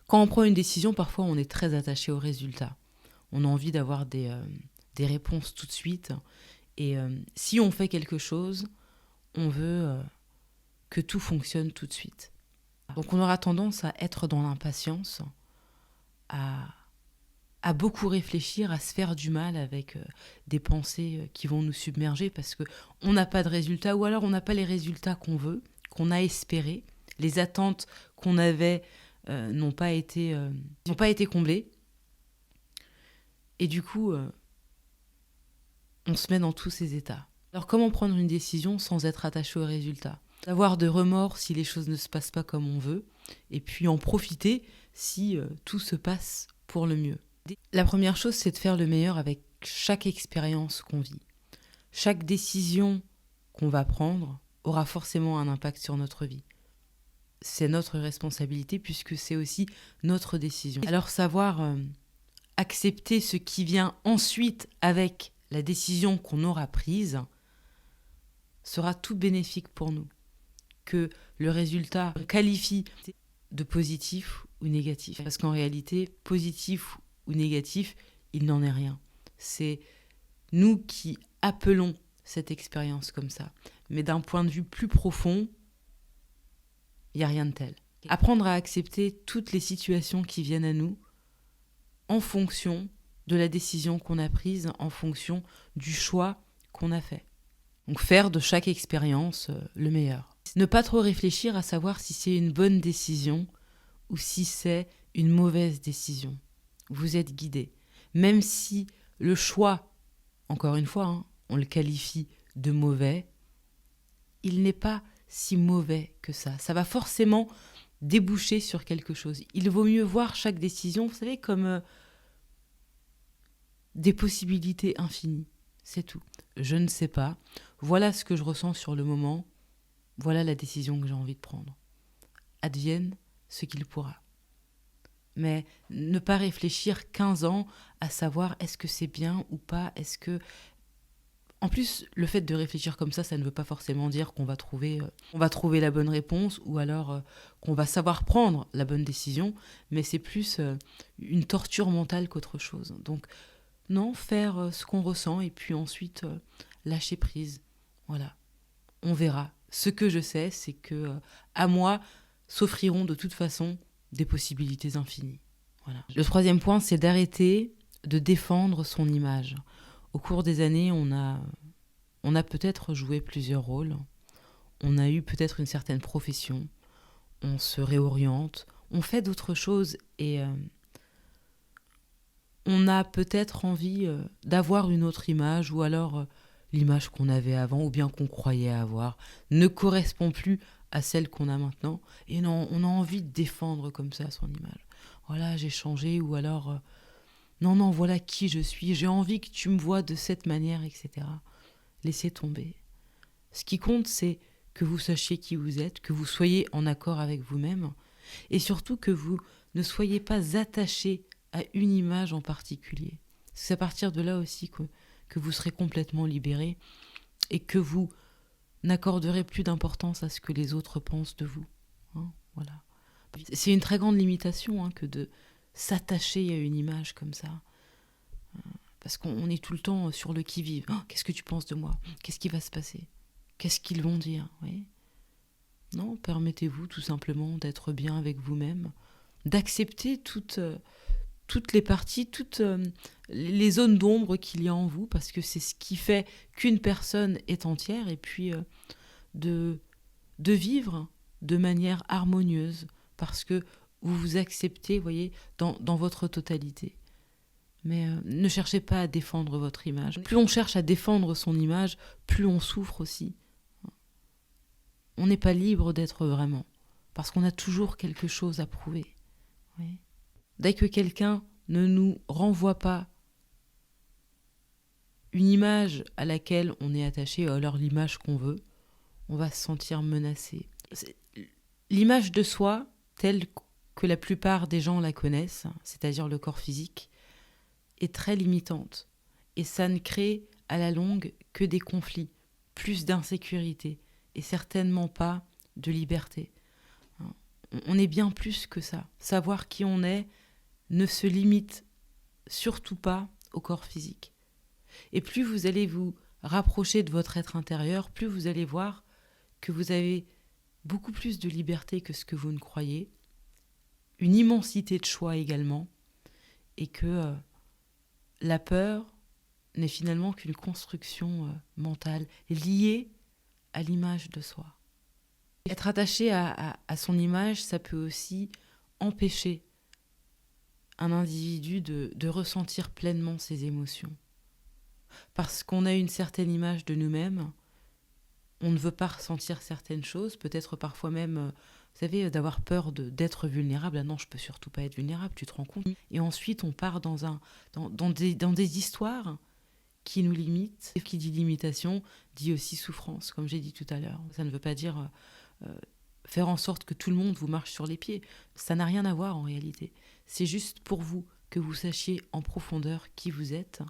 Quand on prend une décision, parfois on est très attaché au résultat. On a envie d'avoir des réponses tout de suite. Et si on fait quelque chose, on veut que tout fonctionne tout de suite. Donc on aura tendance à être dans l'impatience, à beaucoup réfléchir, à se faire du mal avec des pensées qui vont nous submerger parce qu'on n'a pas de résultats ou alors on n'a pas les résultats qu'on veut, qu'on a espérés. Les attentes qu'on avait n'ont pas été comblées. Et du coup, on se met dans tous ces états. Alors comment prendre une décision sans être attaché au résultat ? Avoir de remords si les choses ne se passent pas comme on veut, et puis en profiter si tout se passe pour le mieux. La première chose, c'est de faire le meilleur avec chaque expérience qu'on vit. Chaque décision qu'on va prendre aura forcément un impact sur notre vie. C'est notre responsabilité puisque c'est aussi notre décision. Alors savoir accepter ce qui vient ensuite avec la décision qu'on aura prise sera tout bénéfique pour nous. Que le résultat qualifie de positif ou négatif. Parce qu'en réalité, positif ou négatif, il n'en est rien. C'est nous qui appelons cette expérience comme ça. Mais d'un point de vue plus profond, il n'y a rien de tel. Apprendre à accepter toutes les situations qui viennent à nous en fonction de la décision qu'on a prise, en fonction du choix qu'on a fait. Donc faire de chaque expérience le meilleur. Ne pas trop réfléchir à savoir si c'est une bonne décision ou si c'est une mauvaise décision. Vous êtes guidé. Même si le choix, encore une fois, on le qualifie de mauvais, il n'est pas si mauvais que ça. Ça va forcément déboucher sur quelque chose. Il vaut mieux voir chaque décision, vous savez, comme des possibilités infinies. C'est tout. Je ne sais pas. Voilà ce que je ressens sur le moment. Voilà la décision que j'ai envie de prendre. Advienne ce qu'il pourra. Mais ne pas réfléchir 15 ans à savoir est-ce que c'est bien ou pas, est-ce que... En plus, le fait de réfléchir comme ça ne veut pas forcément dire qu'on va trouver la bonne réponse ou alors qu'on va savoir prendre la bonne décision, mais c'est plus une torture mentale qu'autre chose. Donc, non, faire ce qu'on ressent et puis ensuite lâcher prise. Voilà, on verra. Ce que je sais, c'est que à moi s'offriront de toute façon des possibilités infinies. Voilà. Le troisième point, c'est d'arrêter de défendre son image. Au cours des années, on a peut-être joué plusieurs rôles. On a eu peut-être une certaine profession. On se réoriente. On fait d'autres choses et on a peut-être envie d'avoir une autre image ou alors l'image qu'on avait avant ou bien qu'on croyait avoir ne correspond plus à celle qu'on a maintenant. Et non, on a envie de défendre comme ça son image. Voilà, j'ai changé ou alors... non, voilà qui je suis. J'ai envie que tu me vois de cette manière, etc. Laissez tomber. Ce qui compte, c'est que vous sachiez qui vous êtes, que vous soyez en accord avec vous-même et surtout que vous ne soyez pas attaché à une image en particulier. C'est à partir de là aussi que vous serez complètement libéré et que vous n'accorderez plus d'importance à ce que les autres pensent de vous. Voilà. C'est une très grande limitation que de s'attacher à une image comme ça. Parce qu'on est tout le temps sur le qui-vive. Qu'est-ce que tu penses de moi ? Qu'est-ce qui va se passer ? Qu'est-ce qu'ils vont dire ? Oui. Non, permettez-vous tout simplement d'être bien avec vous-même, d'accepter toutes les parties, toutes les zones d'ombre qu'il y a en vous, parce que c'est ce qui fait qu'une personne est entière, et puis de vivre de manière harmonieuse, parce que vous vous acceptez, voyez, dans votre totalité. Mais ne cherchez pas à défendre votre image. Plus on cherche à défendre son image, plus on souffre aussi. On n'est pas libre d'être vraiment, parce qu'on a toujours quelque chose à prouver. Oui. Dès que quelqu'un ne nous renvoie pas une image à laquelle on est attaché, ou alors l'image qu'on veut, on va se sentir menacé. L'image de soi, telle que la plupart des gens la connaissent, c'est-à-dire le corps physique, est très limitante. Et ça ne crée à la longue que des conflits, plus d'insécurité, et certainement pas de liberté. On est bien plus que ça. Savoir qui on est ne se limite surtout pas au corps physique. Et plus vous allez vous rapprocher de votre être intérieur, plus vous allez voir que vous avez beaucoup plus de liberté que ce que vous ne croyez, une immensité de choix également, et que la peur n'est finalement qu'une construction mentale liée à l'image de soi. Être attaché à son image, ça peut aussi empêcher un individu de ressentir pleinement ses émotions. Parce qu'on a une certaine image de nous-mêmes, on ne veut pas ressentir certaines choses, peut-être parfois même, vous savez, d'avoir peur d'être vulnérable. Ah non, je peux surtout pas être vulnérable, tu te rends compte? Et ensuite, on part dans des histoires qui nous limitent. Et qui dit limitation, dit aussi souffrance, comme j'ai dit tout à l'heure. Ça ne veut pas dire faire en sorte que tout le monde vous marche sur les pieds. Ça n'a rien à voir en réalité. C'est juste pour vous que vous sachiez en profondeur qui vous êtes,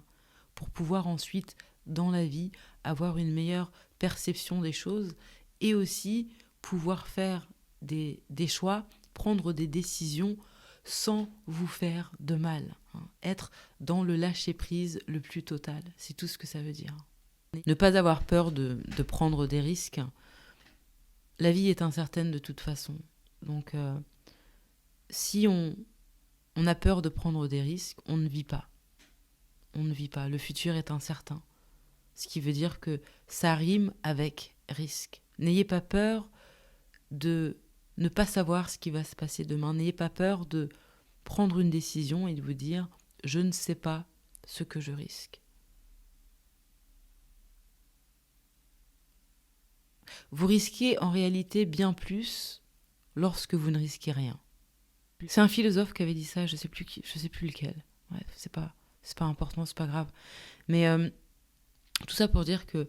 pour pouvoir ensuite, dans la vie, avoir une meilleure perception des choses et aussi pouvoir faire des choix, prendre des décisions sans vous faire de mal. Être dans le lâcher-prise le plus total, c'est tout ce que ça veut dire. Ne pas avoir peur de prendre des risques. La vie est incertaine de toute façon. Donc, si on a peur de prendre des risques, on ne vit pas. On ne vit pas. Le futur est incertain. Ce qui veut dire que ça rime avec risque. N'ayez pas peur de ne pas savoir ce qui va se passer demain. N'ayez pas peur de prendre une décision et de vous dire « je ne sais pas ce que je risque ». Vous risquez en réalité bien plus lorsque vous ne risquez rien. C'est un philosophe qui avait dit ça, je sais plus lequel. Bref, c'est pas important, c'est pas grave. Mais tout ça pour dire que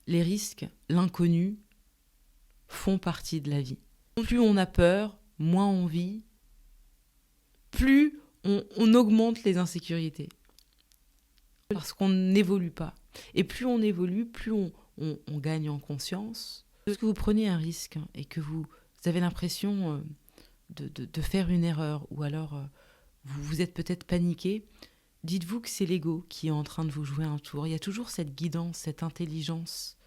les risques, l'inconnu, font partie de la vie. Plus on a peur, moins on vit, plus on augmente les insécurités. Parce qu'on n'évolue pas. Et plus on évolue, plus on gagne en conscience. Lorsque vous prenez un risque et que vous avez l'impression de faire une erreur, ou alors vous êtes peut-être paniqué, dites-vous que c'est l'ego qui est en train de vous jouer un tour. Il y a toujours cette guidance, cette intelligence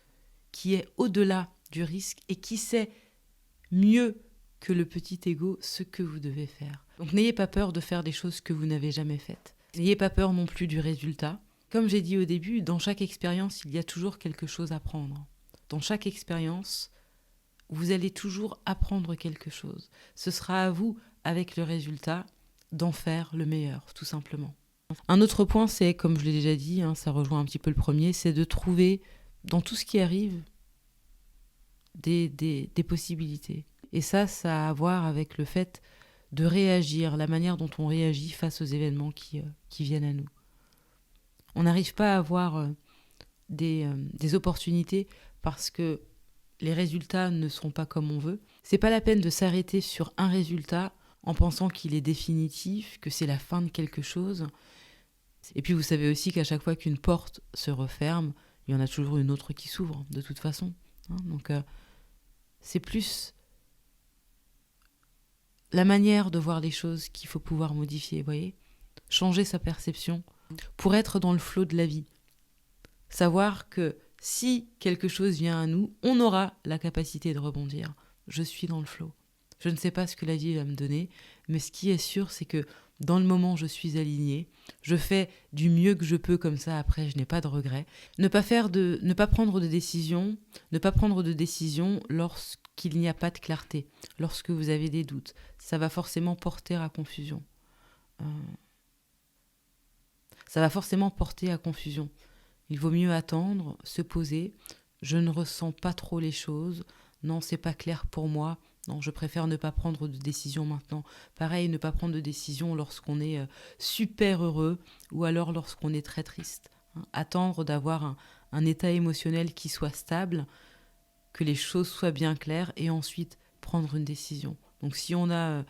qui est au-delà du risque et qui sait mieux que le petit ego ce que vous devez faire. Donc n'ayez pas peur de faire des choses que vous n'avez jamais faites. N'ayez pas peur non plus du résultat. Comme j'ai dit au début, dans chaque expérience, il y a toujours quelque chose à prendre. Dans chaque expérience, vous allez toujours apprendre quelque chose. Ce sera à vous, avec le résultat, d'en faire le meilleur, tout simplement. Un autre point, c'est, comme je l'ai déjà dit, ça rejoint un petit peu le premier, c'est de trouver, dans tout ce qui arrive, des possibilités. Et ça a à voir avec le fait de réagir, la manière dont on réagit face aux événements qui viennent à nous. On n'arrive pas à avoir des opportunités parce que les résultats ne sont pas comme on veut. C'est pas la peine de s'arrêter sur un résultat en pensant qu'il est définitif, que c'est la fin de quelque chose. Et puis vous savez aussi qu'à chaque fois qu'une porte se referme, il y en a toujours une autre qui s'ouvre, de toute façon. Donc c'est plus la manière de voir les choses qu'il faut pouvoir modifier, vous voyez ? Changer sa perception pour être dans le flot de la vie. Savoir que si quelque chose vient à nous, on aura la capacité de rebondir. Je suis dans le flot. Je ne sais pas ce que la vie va me donner, mais ce qui est sûr, c'est que dans le moment, je suis alignée. Je fais du mieux que je peux, comme ça, après, je n'ai pas de regrets. Ne pas prendre de décision lorsqu'il n'y a pas de clarté, lorsque vous avez des doutes. Ça va forcément porter à confusion. Il vaut mieux attendre, se poser. Je ne ressens pas trop les choses. Non, c'est pas clair pour moi. Non, je préfère ne pas prendre de décision maintenant. Pareil, ne pas prendre de décision lorsqu'on est super heureux ou alors lorsqu'on est très triste. Attendre d'avoir un état émotionnel qui soit stable, que les choses soient bien claires et ensuite prendre une décision. Donc si on a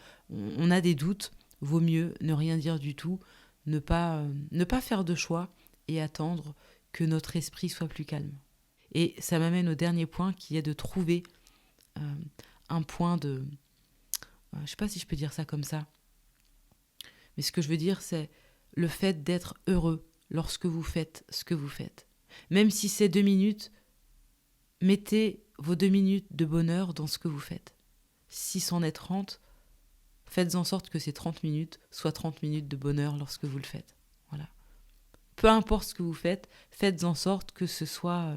des doutes, vaut mieux ne rien dire du tout, ne pas faire de choix et attendre que notre esprit soit plus calme. Et ça m'amène au dernier point qui est de trouver un point Je ne sais pas si je peux dire ça comme ça. Mais ce que je veux dire, c'est le fait d'être heureux lorsque vous faites ce que vous faites. Même si c'est 2 minutes, mettez vos 2 minutes de bonheur dans ce que vous faites. Si c'en est 30, faites en sorte que ces 30 minutes soient 30 minutes de bonheur lorsque vous le faites. Voilà. Peu importe ce que vous faites, faites en sorte que ce soit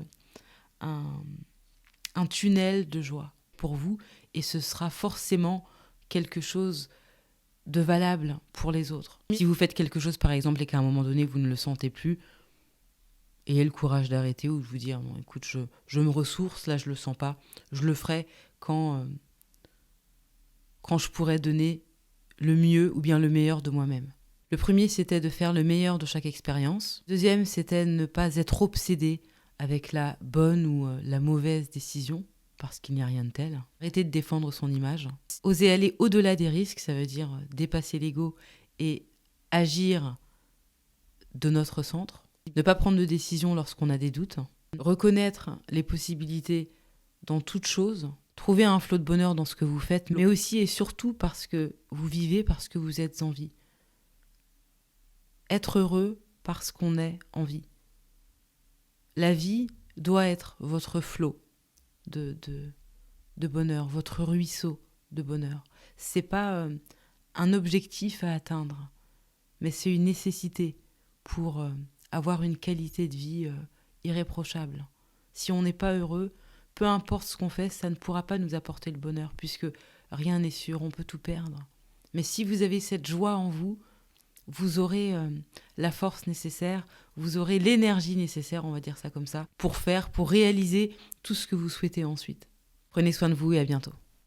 un tunnel de joie pour vous, et ce sera forcément quelque chose de valable pour les autres. Si vous faites quelque chose, par exemple, et qu'à un moment donné, vous ne le sentez plus, ayez le courage d'arrêter ou de vous dire, bon, écoute, je me ressource, là, je le sens pas. Je le ferai quand je pourrai donner le mieux ou bien le meilleur de moi-même. Le premier, c'était de faire le meilleur de chaque expérience. Le deuxième, c'était de ne pas être obsédé avec la bonne ou la mauvaise décision, parce qu'il n'y a rien de tel. Arrêter de défendre son image. Oser aller au-delà des risques, ça veut dire dépasser l'ego et agir de notre centre. Ne pas prendre de décision lorsqu'on a des doutes. Reconnaître les possibilités dans toute chose. Trouver un flot de bonheur dans ce que vous faites, mais aussi et surtout parce que vous vivez, parce que vous êtes en vie. Être heureux parce qu'on est en vie. La vie doit être votre flot de bonheur, votre ruisseau de bonheur. C'est pas un objectif à atteindre, mais c'est une nécessité pour avoir une qualité de vie irréprochable. Si on n'est pas heureux, peu importe ce qu'on fait, ça ne pourra pas nous apporter le bonheur, puisque rien n'est sûr, on peut tout perdre. Mais si vous avez cette joie en vous, vous aurez la force nécessaire, vous aurez l'énergie nécessaire, on va dire ça comme ça, pour réaliser tout ce que vous souhaitez ensuite. Prenez soin de vous et à bientôt.